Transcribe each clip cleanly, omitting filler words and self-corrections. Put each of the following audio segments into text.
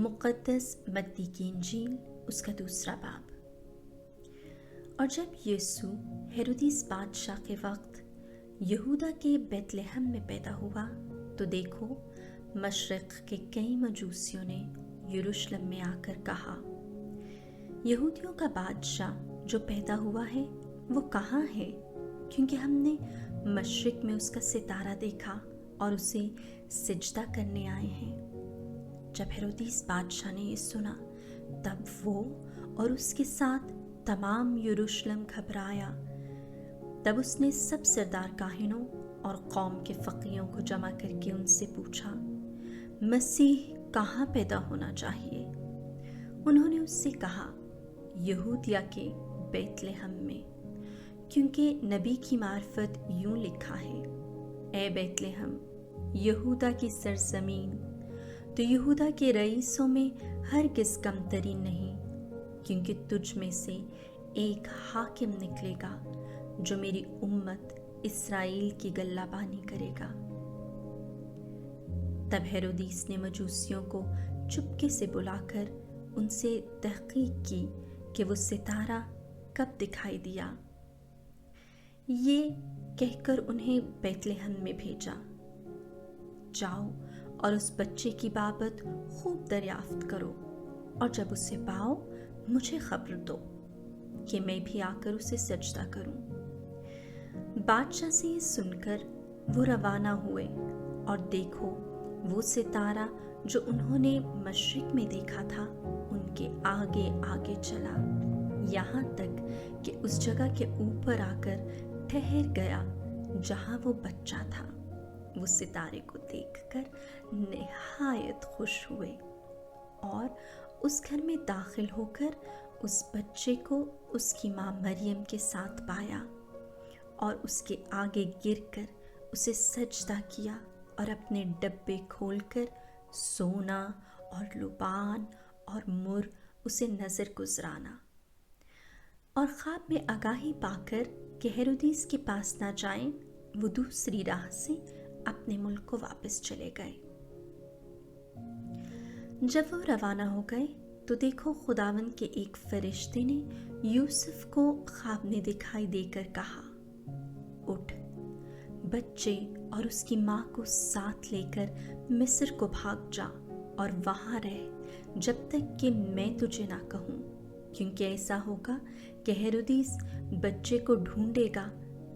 मुक़द्दस मत्ती की इंजील उसका 2 बाब। और जब यीशु हेरोदिस बादशाह के वक्त यहूदा के बैतलहम में पैदा हुआ तो देखो, मशरिक़ के कई मजूसियों ने यरूशलेम में आकर कहा, यहूदियों का बादशाह जो पैदा हुआ है वो कहाँ है? क्योंकि हमने मशरिक़ में उसका सितारा देखा और उसे सिजदा करने आए हैं। जब हेरोदिस बादशाह ने ये सुना तब वो और उसके साथ तमाम यरूशलेम घबराया। तब उसने सब सरदार काहिनों और कौम के फ़कीहों को जमा करके उनसे पूछा, मसीह कहाँ पैदा होना चाहिए? उन्होंने उससे कहा, यहूदिया के बैतलहम में, क्योंकि नबी की मार्फत यूं लिखा है, ए बैतलहम यहूदा की सरजमीन, तो यहूदा के रईसों में हरगिज़ कमतरी नहीं, क्योंकि तुझ में से एक हाकिम निकलेगा जो मेरी उम्मत इस्राएल की गल्लाबानी करेगा। तब हेरोदिस ने मजूसियों को चुपके से बुलाकर उनसे तहकीक की कि वो सितारा कब दिखाई दिया। ये कहकर उन्हें बैतलहम में भेजा, जाओ और उस बच्चे की बाबत खूब दरियाफ्त करो, और जब उसे पाओ मुझे खबर दो कि मैं भी आकर उसे सजदा करूं। बादशाह से ये सुनकर वो रवाना हुए, और देखो, वो सितारा जो उन्होंने मशरिक में देखा था उनके आगे आगे चला, यहाँ तक कि उस जगह के ऊपर आकर ठहर गया जहाँ वो बच्चा था। वो सितारे को देखकर निहायत खुश हुए और उस घर में दाखिल होकर उस बच्चे को उसकी माँ मरियम के साथ पाया और उसके आगे गिरकर उसे सजदा किया और अपने डब्बे खोलकर सोना और लुबान और मुर उसे नज़र गुजराना, और ख्वाब में आगाही पाकर कि हेरोदिस के पास ना जाएं, वो दूसरी राह से अपने मुल्क को वापस चले गए। जब वो रवाना हो गए तो देखो, खुदावन के एक फरिश्ते ने यूसुफ को ख्वाब में दिखाई देकर कहा, उठ, बच्चे और उसकी माँ को साथ लेकर मिस्र को भाग जा और वहाँ रह जब तक कि मैं तुझे ना कहूँ, क्योंकि ऐसा होगा कि हेरोदिस बच्चे को ढूंढेगा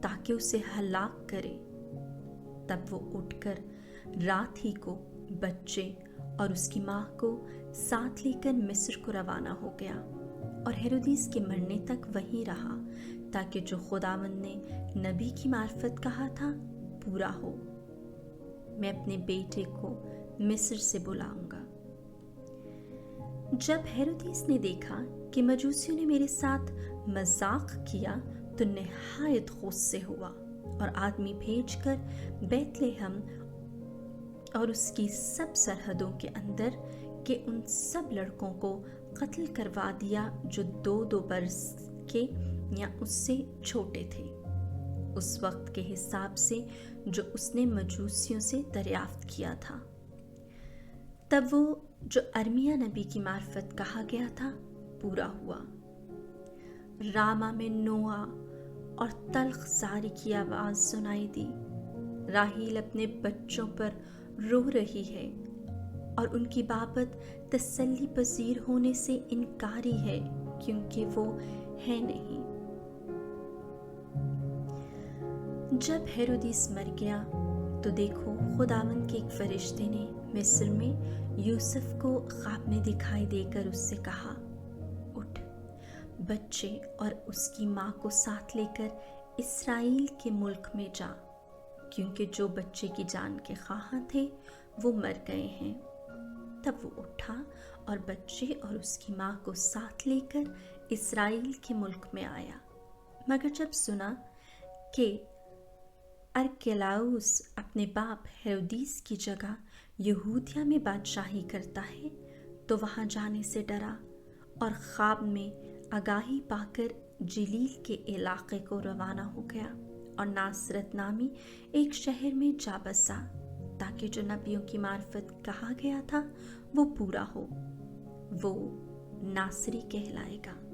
ताकि उसे हलाक करे। तब वो उठकर रात ही को बच्चे और उसकी माँ को साथ लेकर मिस्र को रवाना हो गया, और हेरोदिस के मरने तक वहीं रहा ताकि जो खुदावंद ने नबी की मार्फत कहा था पूरा हो, मैं अपने बेटे को मिस्र से बुलाऊंगा। जब हेरोदिस ने देखा कि मजूसियों ने मेरे साथ मजाक किया तो निहायत गुस्से हुआ और आदमी भेजकर बैतलहम और उसकी सब सरहदों के अंदर के उन सब लड़कों को कत्ल करवा दिया जो 2-2 बरस के या उससे छोटे थे, उस वक्त के हिसाब से जो उसने मजूसियों से दरियाफ्त किया था। तब वो जो अरमिया नबी की मार्फत कहा गया था पूरा हुआ। रामा में नोआ और तल्ख ज़ारी की आवाज़ सुनाई दी। राहील अपने बच्चों पर रो रही है और उनकी बाबत तसल्ली पजीर होने से इनकारी है, क्योंकि वो है नहीं। जब हेरोदिस मर गया तो देखो, खुदावन के एक फरिश्ते ने मिस्र में यूसुफ को ख्वाब में दिखाई देकर उससे कहा, उठ, बच्चे और उसकी माँ को साथ लेकर इस्राएल के मुल्क में जा, क्योंकि जो बच्चे की जान के ख्वाह थे वो मर गए हैं। तब वो उठा और बच्चे और उसकी माँ को साथ लेकर इस्राएल के मुल्क में आया। मगर जब सुना कि अरकेलाउस अपने बाप हेरोदिस की जगह यहूदिया में बादशाही करता है तो वहाँ जाने से डरा और ख्वाब में आगाही पाकर जलील के इलाके को रवाना हो गया और नासरत नामी एक शहर में जा बसा। تاکہ جو نبیوں کی معرفت کہا گیا تھا وہ پورا ہو، وہ ناصری کہلائے گا۔